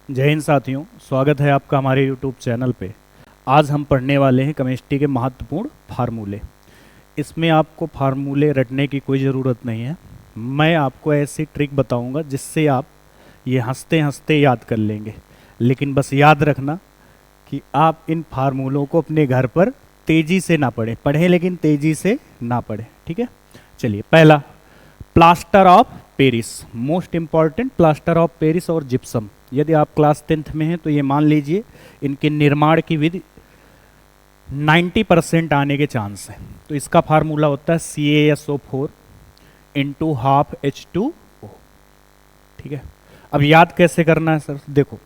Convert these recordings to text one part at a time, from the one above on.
जय हिंद साथियों, स्वागत है आपका हमारे YouTube चैनल पे। आज हम पढ़ने वाले हैं केमिस्ट्री के महत्वपूर्ण फार्मूले। इसमें आपको फार्मूले रटने की कोई ज़रूरत नहीं है। मैं आपको ऐसी ट्रिक बताऊंगा जिससे आप ये हंसते हंसते याद कर लेंगे। लेकिन बस याद रखना कि आप इन फार्मूलों को अपने घर पर तेज़ी से ना पढ़ें, लेकिन तेज़ी से ना पढ़ें, ठीक है। चलिए, पहला plaster of Paris, most important, plaster of Paris और जिप्सम। यदि आप क्लास 10th में हैं तो ये मान लीजिए इनके निर्माण की विधि 90% आने के चांस हैं। तो इसका फार्मूला होता है CaSO4 इंटू हाफ H2O, ठीक है। अब याद कैसे करना है सर? देखो,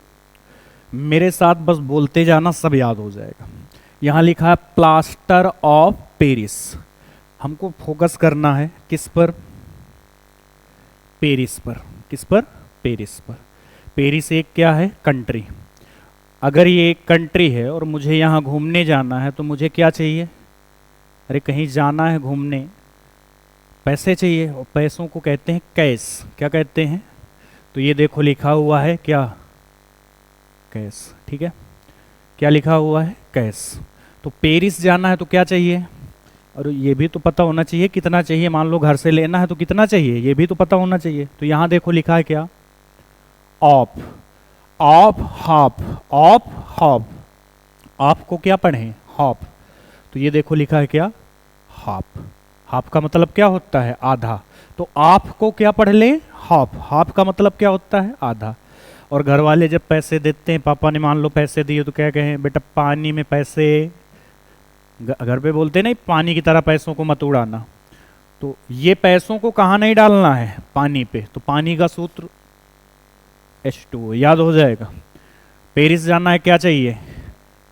मेरे साथ बस बोलते जाना, सब याद हो जाएगा। यहाँ लिखा है प्लास्टर ऑफ पेरिस। हमको फोकस करना है किस पर? पेरिस पर। किस पर? पेरिस पर। पेरिस एक क्या है? कंट्री। अगर ये एक कंट्री है और मुझे यहाँ घूमने जाना है तो मुझे क्या चाहिए? अरे कहीं जाना है घूमने, पैसे चाहिए, और पैसों को कहते हैं कैश। क्या कहते हैं? तो ये देखो लिखा हुआ है क्या? कैश, ठीक है। क्या लिखा हुआ है? कैश। तो पेरिस जाना है तो क्या चाहिए? और ये भी तो पता होना चाहिए कितना चाहिए। मान लो घर से लेना है तो कितना चाहिए, ये भी तो पता होना चाहिए। तो यहाँ देखो लिखा है क्या? Of. Of half. Of half. Of को क्या पढ़े? हाफ। तो ये देखो लिखा है क्या? हाफ। हाफ का मतलब क्या होता है? आधा। तो ऑफ को क्या पढ़ ले? हाफ। हाफ का मतलब क्या होता है? आधा। और घर वाले जब पैसे देते हैं, पापा ने मान लो पैसे दिए तो क्या कहें? बेटा पानी में पैसे, घर पे बोलते नहीं, पानी की तरह पैसों को मत उड़ाना। तो ये पैसों को कहाँ नहीं डालना है? पानी पे। तो पानी का सूत्र H2O, याद हो जाएगा। पेरिस जाना है, क्या चाहिए?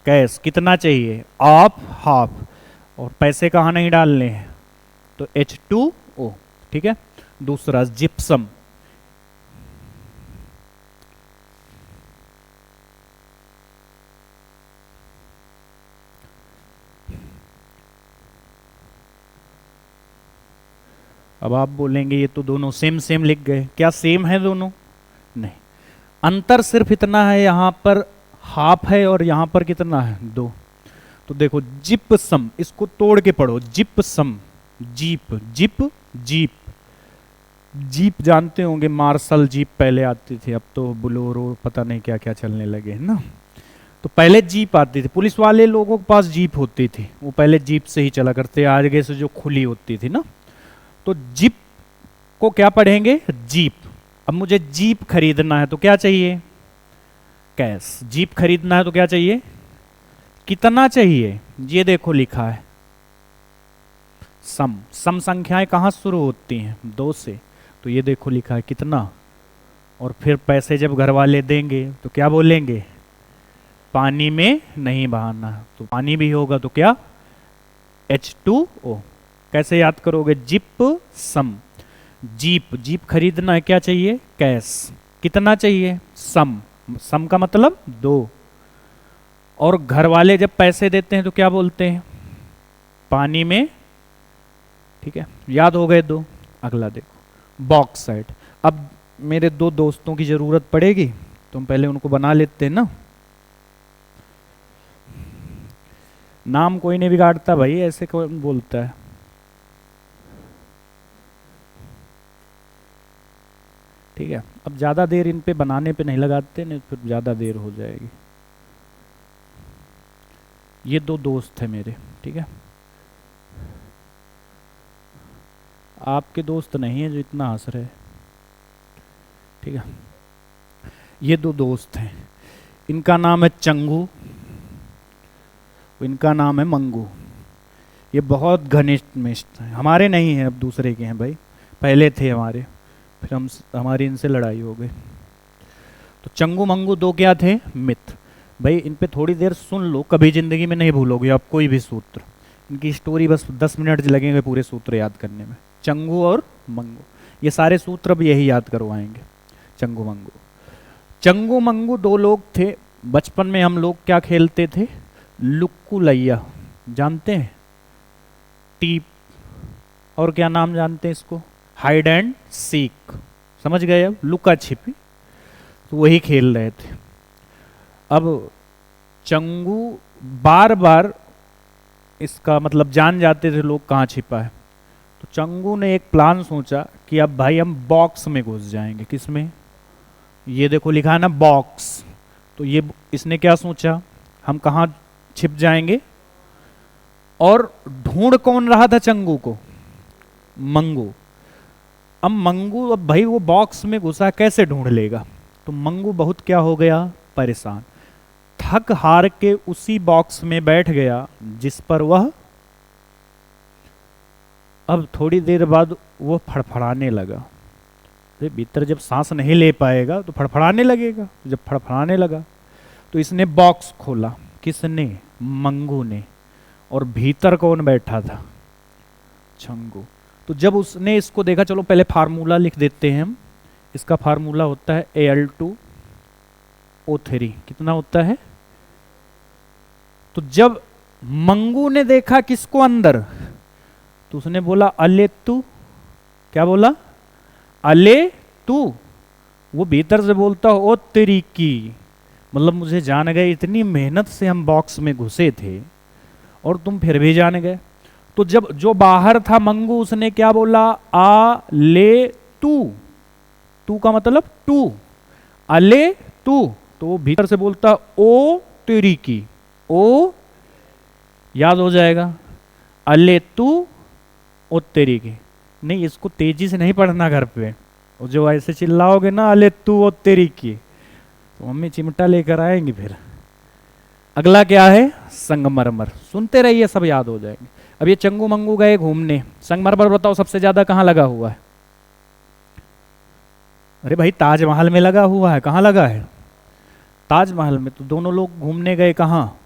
कैश। कितना चाहिए? Of half. और पैसे कहाँ नहीं डालने हैं? तो H2O, ठीक है। दूसरा जिप्सम। अब आप बोलेंगे ये तो दोनों सेम सेम लिख गए। क्या सेम है दोनों? नहीं, अंतर सिर्फ इतना है, यहां पर हाफ है और यहां पर कितना है? 2। तो देखो जिप्सम, इसको तोड़ के पढ़ो। Gypsum. Jeep. Zip. Jeep. Jeep जानते होंगे, मार्शल जीप पहले आती थी, अब तो बुलोरो पता नहीं क्या क्या चलने लगे हैं ना। तो पहले जीप आती थी, पुलिस वाले लोगों के पास जीप होती थी, वो पहले जीप से ही चला करते, आगे से जो खुली होती थी ना। तो जीप को क्या पढ़ेंगे? जीप। अब मुझे जीप खरीदना है तो क्या चाहिए? कैश। जीप खरीदना है तो क्या चाहिए? कितना चाहिए? ये देखो लिखा है सम। सम संख्याएं कहाँ शुरू होती हैं? 2 से। तो ये देखो लिखा है कितना। और फिर पैसे जब घर वाले देंगे तो क्या बोलेंगे? पानी में नहीं बहाना। तो पानी भी होगा तो क्या? H2O। कैसे याद करोगे? जिप सम। जीप। जीप खरीदना है, क्या चाहिए? कैश। कितना चाहिए? सम। सम का मतलब 2। और घर वाले जब पैसे देते हैं तो क्या बोलते हैं? पानी में, ठीक है। याद हो गए 2। अगला देखो बॉक्साइट। अब मेरे 2 दोस्तों की जरूरत पड़ेगी, तो हम पहले उनको बना लेते हैं ना। नाम कोई नहीं बिगाड़ता भाई, ऐसे कौन बोलता है? ठीक है। अब ज़्यादा देर इन पे बनाने पे नहीं लगाते, नहीं फिर ज़्यादा देर हो जाएगी। ये 2 दोस्त हैं मेरे, ठीक है। आपके दोस्त नहीं है जो इतना हंस रहे, ठीक है। ये 2 दोस्त हैं, इनका नाम है चंगू, इनका नाम है मंगू। ये बहुत घनिष्ठ मित्र हैं, हमारे नहीं हैं, अब दूसरे के हैं भाई। पहले थे हमारे, फिर हमारी इनसे लड़ाई हो गई। तो चंगू मंगू 2 क्या थे? मित्र। भाई इन पे थोड़ी देर सुन लो, कभी जिंदगी में नहीं भूलोगे आप कोई भी सूत्र। इनकी स्टोरी बस 10 मिनट लगेंगे पूरे सूत्र याद करने में। चंगू और मंगू, ये सारे सूत्र अब यही याद करवाएंगे। चंगू मंगू। चंगू मंगू 2 लोग थे। बचपन में हम लोग क्या खेलते थे? लुक्कू लैया, जानते हैं? टीप। और क्या नाम जानते हैं इसको? Hide and seek. समझ गए? अब लुका छिपी। तो वही खेल रहे थे। अब चंगू बार बार इसका मतलब जान जाते थे लोग कहाँ छिपा है। तो चंगू ने एक प्लान सोचा कि अब भाई हम बॉक्स में घुस जाएंगे। किस में? ये देखो लिखा है ना बॉक्स। तो ये इसने क्या सोचा, हम कहाँ छिप जाएंगे। और ढूंढ कौन रहा था चंगू को? मंगू। अब मंगू, अब भाई वो बॉक्स में घुसा कैसे ढूंढ लेगा। तो मंगू बहुत क्या हो गया, परेशान। थक हार के उसी बॉक्स में बैठ गया जिस पर वह, अब थोड़ी देर बाद वो फड़फड़ाने लगा। तो भीतर जब सांस नहीं ले पाएगा तो फड़फड़ाने लगेगा। जब फड़फड़ाने लगा तो इसने बॉक्स खोला। किसने? मंगू ने। और भीतर कौन बैठा था? चंगू। तो जब उसने इसको देखा, चलो पहले फार्मूला लिख देते हैं हम। इसका फार्मूला होता है Al2O3। कितना होता है? तो जब मंगू ने देखा किसको अंदर, तो उसने बोला अले तू। क्या बोला? अले तू। वो भीतर से बोलता ओ तेरी की, मतलब मुझे जान गए, इतनी मेहनत से हम बॉक्स में घुसे थे और तुम फिर भी जान गए। तो जब जो बाहर था मंगू, उसने क्या बोला? आ ले तू। तू का मतलब टू, अले तू। तो वो भीतर से बोलता ओ तेरी की। ओ याद हो जाएगा, अले तू ओ तेरी की। नहीं, इसको तेजी से नहीं पढ़ना घर पे। और जो ऐसे चिल्लाओगे ना अले तू ओ तेरी की, तो मम्मी चिमटा लेकर आएंगी फिर। अगला क्या है? संगमरमर। सुनते रहिए, सब याद हो जाएंगे। अब ये चंगू मंगू गए घूमने। संगमरमर बताओ सबसे ज्यादा कहाँ लगा हुआ है? अरे भाई ताजमहल में लगा हुआ है। कहाँ लगा है? ताजमहल में। तो दोनों लोग घूमने गए कहाँ?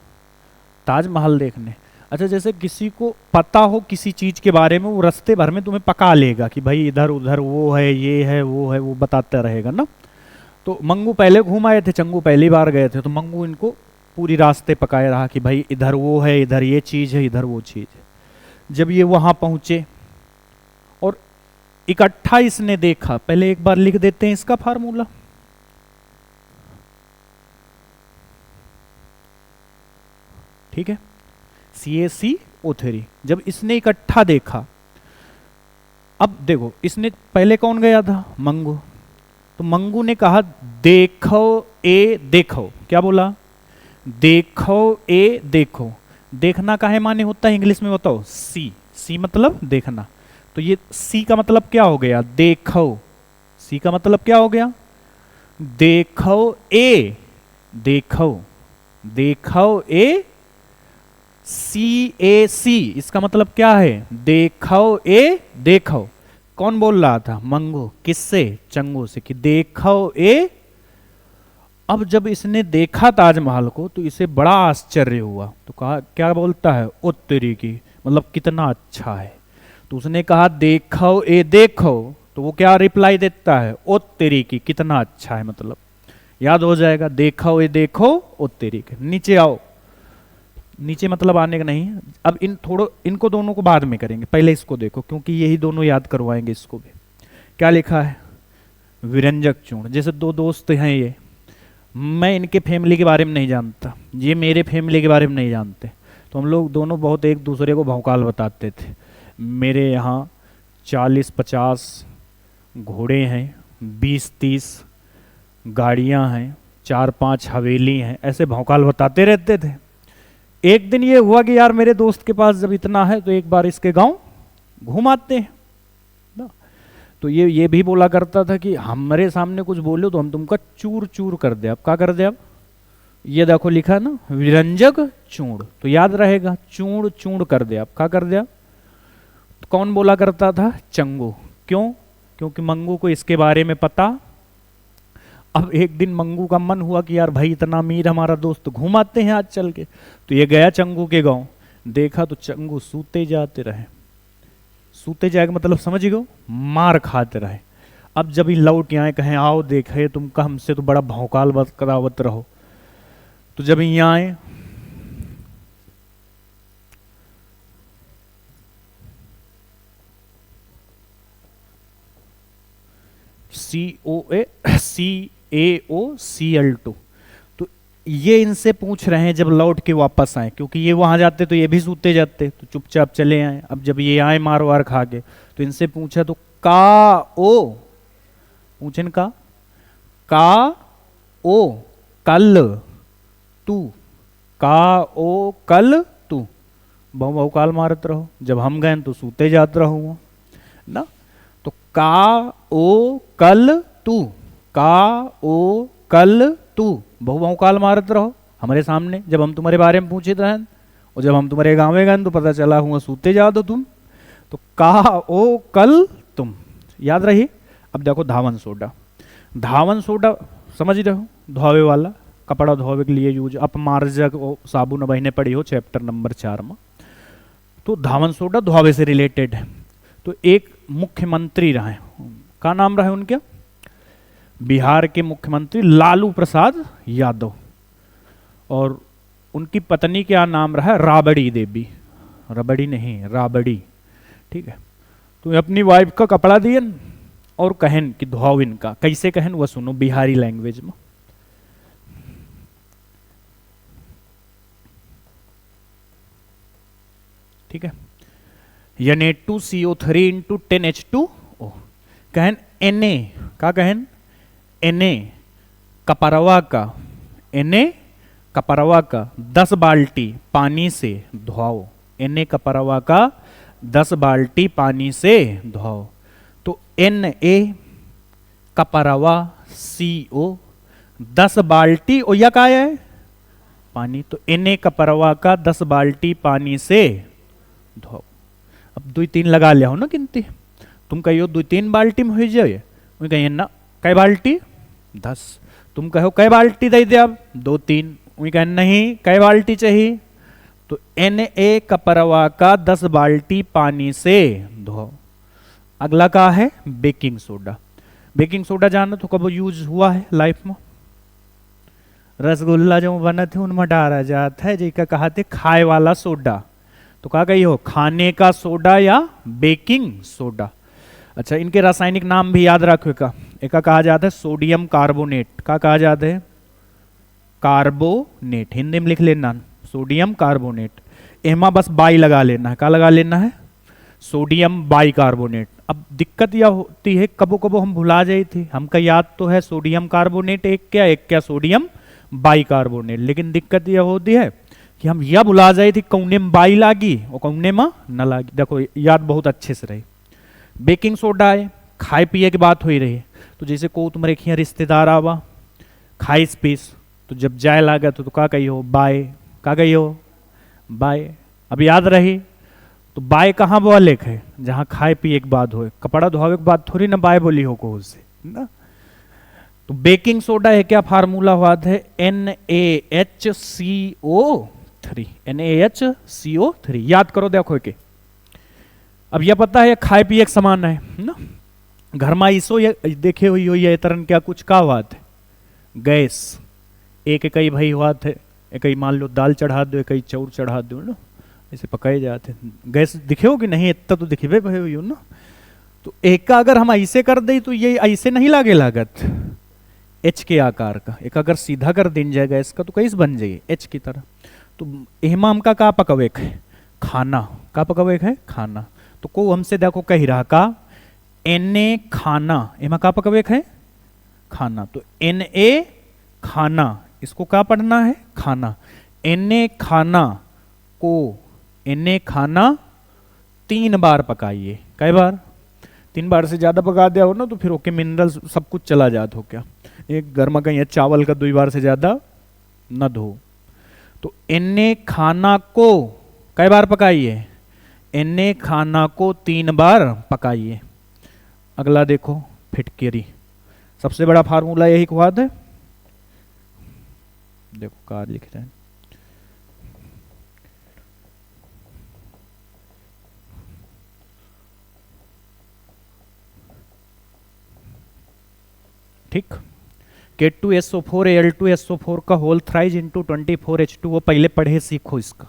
ताजमहल देखने। अच्छा, जैसे किसी को पता हो किसी चीज के बारे में, वो रास्ते भर में तुम्हें पका लेगा कि भाई इधर उधर वो है, ये है, वो है, वो बताता रहेगा ना। तो मंगू पहले घूम आए थे, चंगू पहली बार गए थे, तो मंगू इनको पूरी रास्ते पकाए रहा कि भाई इधर वो है, इधर ये चीज है, इधर वो चीज है। जब ये वहां पहुंचे और इकट्ठा इसने देखा, पहले एक बार लिख देते हैं इसका फार्मूला। ठीक है, CaCO3। जब इसने इकट्ठा देखा, अब देखो इसने पहले कौन गया था? मंगू। तो मंगू ने कहा देखो ए देखो। क्या बोला? देखो ए देखो। देखना काहे माने होता है इंग्लिश में बताओ? सी। सी मतलब देखना। तो ये सी का मतलब क्या हो गया? देखो। सी का मतलब क्या हो गया? देखो ए देखो। देखो ए CaC, इसका मतलब क्या है? देखो ए देखो। कौन बोल रहा था? मंगू। किससे? चंगू से, कि देखो ए। अब जब इसने देखा ताजमहल को तो इसे बड़ा आश्चर्य हुआ। तो कहा, क्या बोलता है? ओ तेरी की, मतलब कितना अच्छा है। तो उसने कहा देखो ए देखो। तो वो क्या रिप्लाई देता है? ओ तेरी की, कितना अच्छा है। मतलब याद हो जाएगा, देखो ए देखो ओ तेरी के। नीचे आओ। नीचे मतलब आने का नहीं। अब इनको दोनों को बाद में करेंगे, पहले इसको देखो, क्योंकि यही दोनों याद करवाएंगे इसको भी। क्या लिखा है? विरंजक चूर्ण। जैसे दो दोस्त हैं ये, मैं इनके फैमिली के बारे में नहीं जानता, ये मेरे फैमिली के बारे में नहीं जानते, तो हम लोग दोनों बहुत एक दूसरे को भौकाल बताते थे। मेरे यहाँ 40-50 घोड़े हैं, 20-30 गाड़ियाँ हैं, 4-5 हवेली हैं, ऐसे भौकाल बताते रहते थे। एक दिन ये हुआ कि यार मेरे दोस्त के पास जब इतना है तो एक बार इसके गांव घूम आते हैं ना। तो ये भी बोला करता था कि हमारे सामने कुछ बोलो तो हम तुमका चूर चूर कर दे। अब क्या कर दे? अब ये देखो लिखा है ना, विरंजक चूड़, तो याद रहेगा, चूड़ चूड़ कर दे। अब क्या कर दे? तो कौन बोला करता था? चंगू। क्यों? क्योंकि मंगू को इसके बारे में पता। अब एक दिन मंगू का मन हुआ कि यार भाई इतना अमीर हमारा दोस्त, घुमाते हैं आज चल के। तो ये गया चंगू के गांव, देखा तो चंगू सूते जाते रहे। सूते जाएगा मतलब समझ गए, मार खाते रहे। अब जब ही लौट आए, कहें आओ देखे तुमका हमसे तो बड़ा भौकाल करावत रहो। तो जब यहाँ आए, CaOCl2, तो ये इनसे पूछ रहे हैं जब लौट के वापस आए, क्योंकि ये वहां जाते तो ये भी सूते जाते, तो चुपचाप चले आए। अब जब ये आए मार वार खा के, तो इनसे पूछा तो का ओ, पूछे का ओ कल तू, का ओ कल तू, बहु बहु काल मारत रहो, जब हम गए तो सूते जात रहो ना। तो का ओ कल तू, का ओ कल तू, बहु बहु काल मारत रहो हमारे सामने, जब हम तुम्हारे बारे में पूछे थे, और जब हम तुम्हारे गाँव में गए तो पता चला हुआ सूते जा दो तुम। तो का ओ कल तुम, याद रही। अब देखो धावन सोडा, धावन सोडा समझ रहे हो, धोवे वाला, कपड़ा धोवे के लिए यूज, अपमार्जक साबुन बहने पड़ी हो चैप्टर नंबर 4 में। तो धावन सोडा धोवे से रिलेटेड है। तो एक मुख्यमंत्री रहे, का नाम रहे उनके, बिहार के मुख्यमंत्री लालू प्रसाद यादव, और उनकी पत्नी क्या नाम रहा, राबड़ी देवी, रबड़ी नहीं राबड़ी, ठीक है। तो अपनी वाइफ का कपड़ा दिए और कहन कि धोव इनका, कैसे कहन वह सुनो बिहारी लैंग्वेज में। ठीक है, Na2CO3 इंटू 10H2O, कहन Na, का कहन Na कपरवा का, Na कपरवा का 10 बाल्टी पानी से धोओ, Na कपरवा का 10 बाल्टी पानी से धोओ। तो Na कपरवा CO 10 बाल्टी, और यह क्या है पानी, तो Na कपरवा का 10 बाल्टी पानी से धो। अब 2-3 लगा लिया हो ना गिनती, तुम कहियो 2-3 बाल्टी में हो जाए, कहिए ना कै बाल्टी 10, तुम कहो कै बाल्टी दे दे, अब 2-3, वही कहें नहीं कै बाल्टी चाहिए। तो Na कपरवा का 10 बाल्टी पानी से धो। अगला का है बेकिंग सोडा। बेकिंग सोडा जानो तो कब यूज हुआ है लाइफ में, रसगुल्ला जो बना थे उनमें डाला जाता है, जिसका कहा थे खाए वाला सोडा, तो कहा गई हो खाने का सोडा या बेकिंग सोडा। अच्छा, इनके रासायनिक नाम भी याद रखो का, एक कहा जाता है सोडियम कार्बोनेट, का कहा जाता है कार्बोनेट, हिंदी में लिख लेना सोडियम कार्बोनेट, एमा बस बाई लगा लेना है, का लगा लेना है सोडियम बाई कार्बोनेट। अब दिक्कत यह होती है कबो कबो हम भुला जाए थे, हमका याद तो है सोडियम कार्बोनेट एक क्या सोडियम बाई कार्बोनेट, लेकिन दिक्कत यह होती है कि हम यह भुला जाए थी कौने में बाई लागी और कौने में न लागी। देखो याद बहुत अच्छे से रही। बेकिंग सोडा है, खाए पिए की बात हो ही रही है, तो जैसे को तुम्हारे खिया रिश्तेदार आवा खाई स्पेस, तो जब जाए लागा तो का कही हो बाय, का कही हो बाय। अब याद रही, तो बाय कहाँ बोले है, जहाँ खाए पिए की बात हो, कपड़ा धोवे की बात थोड़ी ना बाय बोली हो को उससे ना। तो बेकिंग सोडा है क्या फार्मूला हुआ है NaHCO3, NaHCO3 याद करो देखो के। अब यह पता है खाए पिए के समान है ना, घर में इसो देखे हुई हो ये तरन क्या कुछ का हुआ है, गैस एक कई भाई हुआ थे, एक मान लो दाल चढ़ा दो, एक चाउर चढ़ा दो ना, ऐसे पकाए जाते, गैस दिखे हो कि नहीं, इतना तो दिखे भाई हुई हो ना। तो एक का अगर हम ऐसे कर दे तो ये ऐसे नहीं लागे लागत एच के आकार का, एक अगर सीधा कर दिन जाएगा इसका तो कैसे बन जाएगी एच की तरह। तो एहमाम का पकवेक है खाना, का पकवेक है खाना, तो को हमसे देखो कह रहा का Na खाना, एमा का पकवेक है खाना, तो Na खाना, इसको क्या पढ़ना है खाना। Na खाना को Na खाना 3 बार पकाइए, कई बार 3 बार से ज्यादा पका दिया हो ना तो फिर ओके मिनरल्स सब कुछ चला जाता हो क्या, एक घर में कहीं चावल का 2 बार से ज्यादा न धो। तो Na खाना को कई बार पकाइए, Na खाना को 3 बार पकाइए। अगला देखो फिटकेरी, सबसे बड़ा फार्मूला यही हुआ है, देखो कार लिख रहे हैं ठीक। K2SO4 Al2SO4 का होल थ्राइज इंटू 24H2O पहले पढ़े सीखो इसका।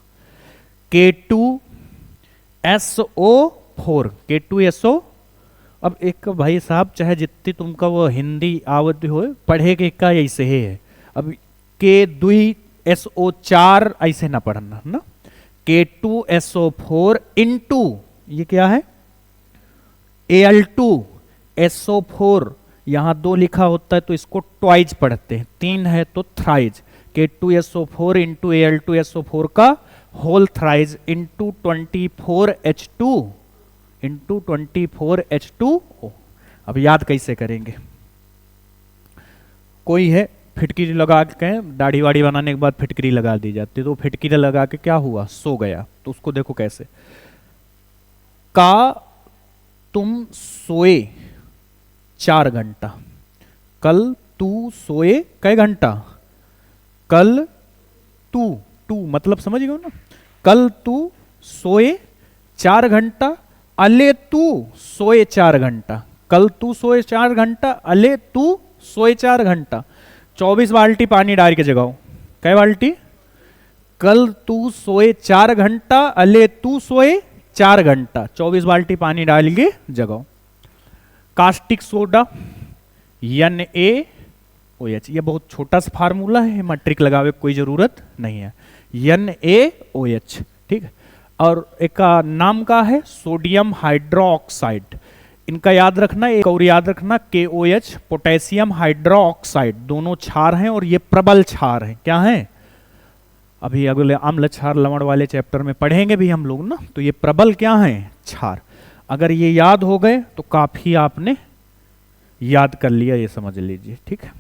K2SO4 K2SO, अब एक भाई साहब चाहे जितनी तुमका वो हिंदी आवत हो पढ़े के का ऐसे है। अब K2SO4 ऐसे ना पढ़ना ना, K2SO4 इंटू ये क्या है Al2SO4, यहां 2 लिखा होता है तो इसको ट्वाइज पढ़ते हैं, 3 है तो थ्राइज, K2SO4 इंटू Al2SO4 का whole thrice into 24H2 into 24H2O। अब याद कैसे करेंगे, कोई है फिटकरी लगा के, दाढ़ी वाड़ी बनाने के बाद फिटकरी लगा दी जाती है, तो फिटकरी लगा के क्या हुआ, सो गया, तो उसको देखो कैसे, का तुम सोए 4 घंटा, कल तू सोए कै घंटा, कल तू, तू मतलब समझ गए ना, कल तू सोए 4 घंटा, अले तू सोए 4 घंटा, कल तू सोए 4 घंटा, अले तू सोए 4 घंटा। 24 बाल्टी पानी डाल के जगाओ, कै बाल्टी, कल तू सोए 4 घंटा, अले तू सोए 4 घंटा, 24 बाल्टी पानी डाल के जगाओ। कास्टिक सोडा NaOH, ये बहुत छोटा सा फार्मूला है, मैट्रिक लगावे कोई जरूरत नहीं है, NaOH, ठीक है। और एक का नाम का है सोडियम हाइड्रोक्साइड, इनका याद रखना, एक और याद रखना KOH, पोटेशियम हाइड्रोक्साइड, दोनों क्षार हैं और ये प्रबल क्षार हैं, क्या हैं, अभी अगले अम्ल क्षार लवण वाले चैप्टर में पढ़ेंगे भी हम लोग ना, तो ये प्रबल क्या हैं, क्षार। अगर ये याद हो गए तो काफी आपने याद कर लिया, ये समझ लीजिए, ठीक है।